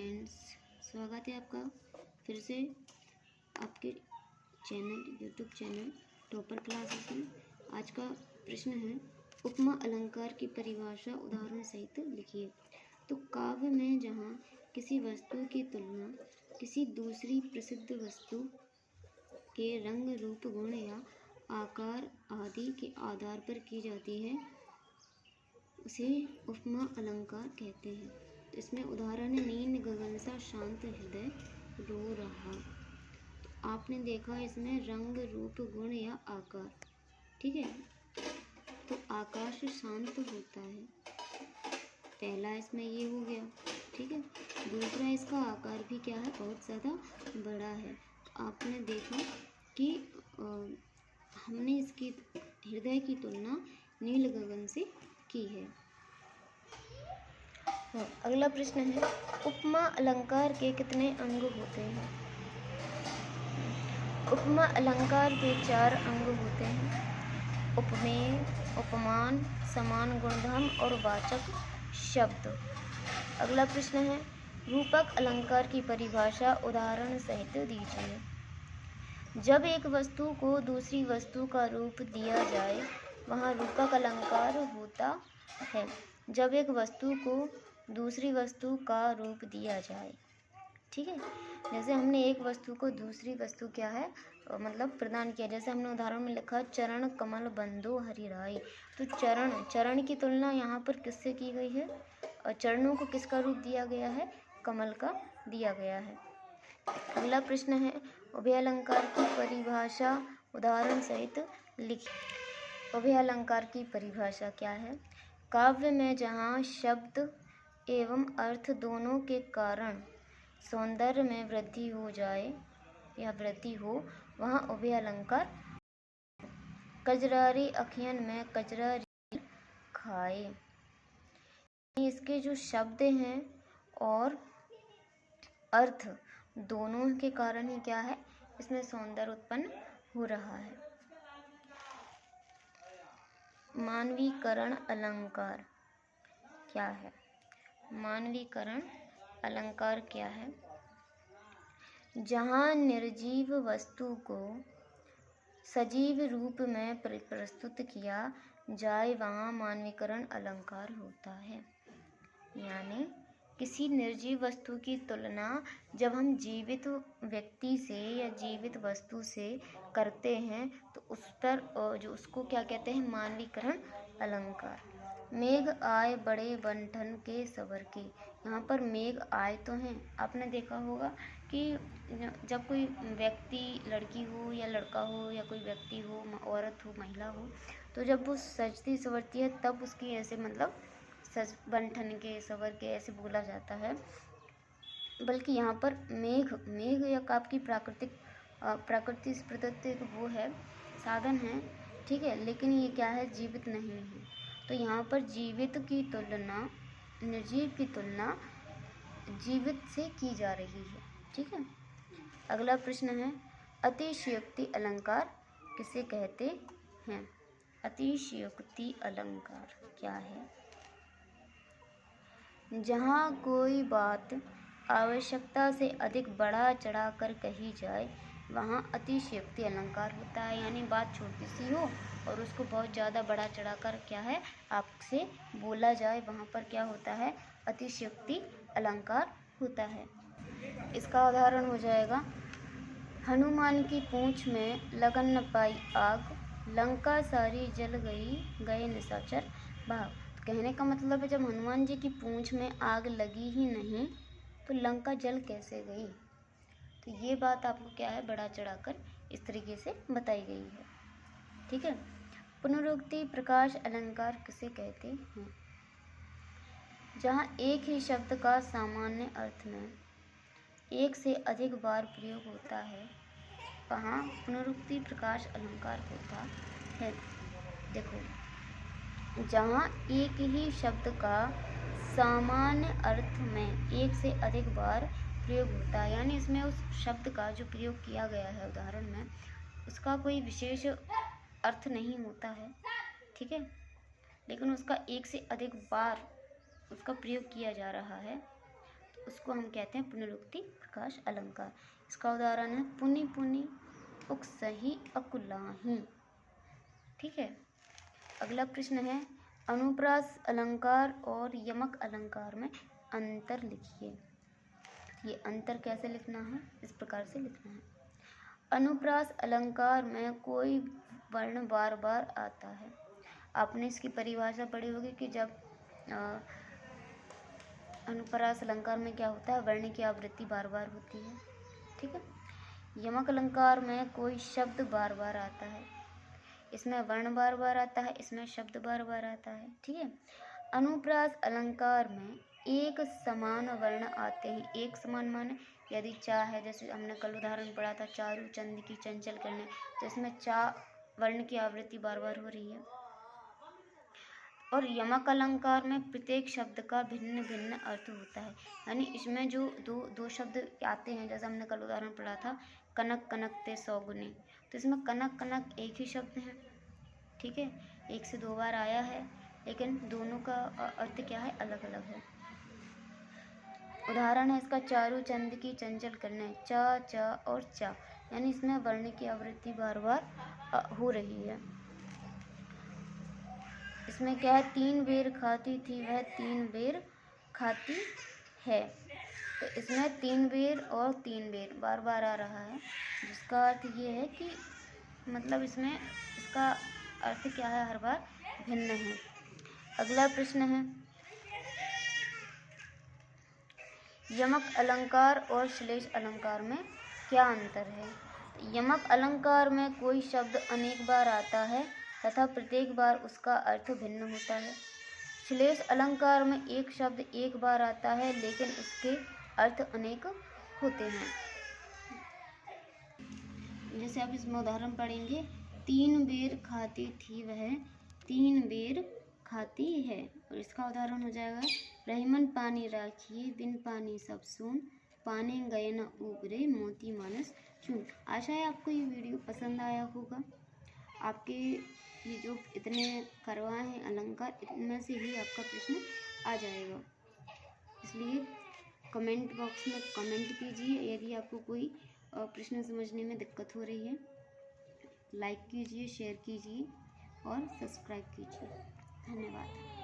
Friends, स्वागत है आपका फिर से आपके यूट्यूब चैनल टॉपर क्लासेस में। आज का प्रश्न है, उपमा अलंकार की परिभाषा उदाहरण सहित लिखिए। तो काव्य में जहाँ किसी वस्तु की तुलना किसी दूसरी प्रसिद्ध वस्तु के रंग, रूप, गुण या आकार आदि के आधार पर की जाती है, उसे उपमा अलंकार कहते हैं। तो इसमें उदाहरण है, नील गगन सा शांत हृदय रो रहा। तो आपने देखा इसमें रंग, रूप, गुण या आकार, ठीक है। तो आकाश शांत होता है, पहला इसमें ये हो गया, ठीक है। दूसरा, इसका आकार भी क्या है, बहुत ज़्यादा बड़ा है। तो आपने देखा कि हमने इसकी हृदय की तुलना नील गगन से की है। अगला प्रश्न है, उपमा अलंकार के कितने अंग होते हैं? उपमा अलंकार के 4 अंग होते हैं: उपमेय, उपमान, समान गुणधर्म और वाचक शब्द। अगला प्रश्न है, रूपक अलंकार की परिभाषा उदाहरण सहित दीजिए। जब एक वस्तु को दूसरी वस्तु का रूप दिया जाए, वहाँ रूपक अलंकार होता है। जब एक वस्तु को दूसरी वस्तु का रूप दिया जाए, ठीक है। जैसे हमने एक वस्तु को दूसरी वस्तु क्या है मतलब प्रदान किया। जैसे हमने उदाहरण में लिखा, चरण कमल बंदो हरिराई। तो चरण की तुलना यहाँ पर किससे की गई है? और चरणों को किसका रूप दिया गया है? कमल का दिया गया है। अगला प्रश्न है, उभय अलंकार की परिभाषा उदाहरण सहित लिखिए। उभय अलंकार की परिभाषा क्या है? काव्य में जहाँ शब्द एवं अर्थ दोनों के कारण सौंदर्य में वृद्धि हो जाए या वृद्धि हो, वहाँ उभय अलंकार। कजरारी अखियन में कजरारी खाए, इसके जो शब्द हैं और अर्थ दोनों के कारण ही क्या है, इसमें सौंदर्य उत्पन्न हो रहा है। मानवीकरण अलंकार क्या है? मानवीकरण अलंकार क्या है? जहाँ निर्जीव वस्तु को सजीव रूप में प्रस्तुत किया जाए, वहाँ मानवीकरण अलंकार होता है। यानी किसी निर्जीव वस्तु की तुलना जब हम जीवित व्यक्ति से या जीवित वस्तु से करते हैं, तो उस पर जो उसको क्या कहते हैं? मानवीकरण अलंकार। मेघ आए बड़े बंठन के सवर के। यहाँ पर मेघ आए तो हैं। आपने देखा होगा कि जब कोई व्यक्ति, लड़की हो या लड़का हो या कोई व्यक्ति हो, औरत हो, महिला हो, तो जब वो सजती संवरती है तब उसकी ऐसे मतलब सज बंठन के सवर के ऐसे बोला जाता है। बल्कि यहाँ पर मेघ या आपकी प्रकृति से प्रदत्त वो है, साधन है, ठीक है। लेकिन ये क्या है? जीवित नहीं है। तो यहाँ पर जीवित की तुलना, निर्जीव की तुलना जीवित से की जा रही है, ठीक है। अगला प्रश्न है, अतिशयोक्ति अलंकार किसे कहते हैं? अतिशयोक्ति अलंकार क्या है? जहाँ कोई बात आवश्यकता से अधिक बढ़ा चढ़ा कर कही जाए, वहाँ अतिशयोक्ति अलंकार होता है। यानी बात छोटी सी हो और उसको बहुत ज़्यादा बढ़ा चढ़ा कर क्या है, आपसे बोला जाए, वहाँ पर क्या होता है? अतिशयोक्ति अलंकार होता है। इसका उदाहरण हो जाएगा, हनुमान की पूँछ में लगन न पाई आग, लंका सारी जल गई, गए निशाचर भाग। कहने का मतलब है, जब हनुमान जी की पूँछ में आग लगी ही नहीं तो लंका जल कैसे गई? तो ये बात आपको क्या है, बढ़ा चढ़ाकर इस तरीके से बताई गई है, ठीक है। पुनरुक्ति प्रकाश अलंकार किसे कहते हैं? जहाँ एक ही शब्द का सामान्य अर्थ में एक से अधिक बार प्रयोग होता है, वहाँ पुनरुक्ति प्रकाश अलंकार होता है। देखो, जहाँ एक ही शब्द का सामान्य अर्थ में एक से अधिक बार प्रयोग होता है, यानी इसमें उस शब्द का जो प्रयोग किया गया है उदाहरण में, उसका कोई विशेष अर्थ नहीं होता है, ठीक है। लेकिन उसका एक से अधिक बार उसका प्रयोग किया जा रहा है, उसको हम कहते हैं पुनरुक्ति प्रकाश अलंकार। इसका उदाहरण है पुनि पुनि उकसहि अकुलाही। ठीक है। अगला प्रश्न है अनुप्रास अलंकार और यमक अलंकार में अंतर लिखिए। ये अंतर कैसे लिखना है, इस प्रकार से लिखना है। अनुप्रास अलंकार में कोई वर्ण बार बार आता है। आपने इसकी परिभाषा पढ़ी होगी कि जब अनुप्रास अलंकार में क्या होता है, वर्ण की आवृत्ति बार बार होती है। ठीक है। यमक अलंकार में कोई शब्द बार बार आता है, इसमें वर्ण बार बार आता है, इसमें शब्द बार बार आता है। ठीक है। अनुप्रास अलंकार में एक समान वर्ण आते हैं। एक समान माने यदि चा है, जैसे हमने कल उदाहरण पढ़ा था चारू चंद की चंचल करने, तो इसमें चा वर्ण की आवृत्ति बार बार हो रही है। और यमक अलंकार में प्रत्येक शब्द का भिन्न भिन्न अर्थ होता है, यानी इसमें जो दो शब्द आते हैं, जैसे हमने कल उदाहरण पढ़ा था कनक कनक ते सौगुने, तो इसमें कनक कनक एक ही शब्द है। ठीक है। एक से दो बार आया है, लेकिन दोनों का अर्थ क्या है, अलग अलग है। उदाहरण है इसका चारू चंद की चंचल करने, चा चा और चा, यानी इसमें वर्ण की आवृत्ति बार बार हो रही है। इसमें क्या है, तीन बेर खाती थी वह तीन बेर खाती है, तो इसमें तीन बेर और तीन बेर बार बार आ रहा है, जिसका अर्थ ये है कि मतलब इसमें इसका अर्थ क्या है, हर बार भिन्न है। अगला प्रश्न है यमक अलंकार और श्लेष अलंकार में क्या अंतर है। यमक अलंकार में कोई शब्द अनेक बार आता है तथा प्रत्येक बार उसका अर्थ भिन्न होता है। श्लेष अलंकार में एक शब्द एक बार आता है, लेकिन इसके अर्थ अनेक होते हैं। जैसे आप इसमें उदाहरण पढ़ेंगे, तीन बेर खाती थी वह तीन बेर खाती है, और इसका उदाहरण हो जाएगा रहीमन पानी राखिए बिन पानी सब सून, पानी गए न उबरे मोती मानस चून। आशा है आपको ये वीडियो पसंद आया होगा। आपके ये जो इतने करवाए हैं अलंकार, इनमें से ही आपका प्रश्न आ जाएगा, इसलिए कमेंट बॉक्स में कमेंट कीजिए। यदि आपको कोई प्रश्न समझने में दिक्कत हो रही है, लाइक कीजिए, शेयर कीजिए और सब्सक्राइब कीजिए। धन्यवाद।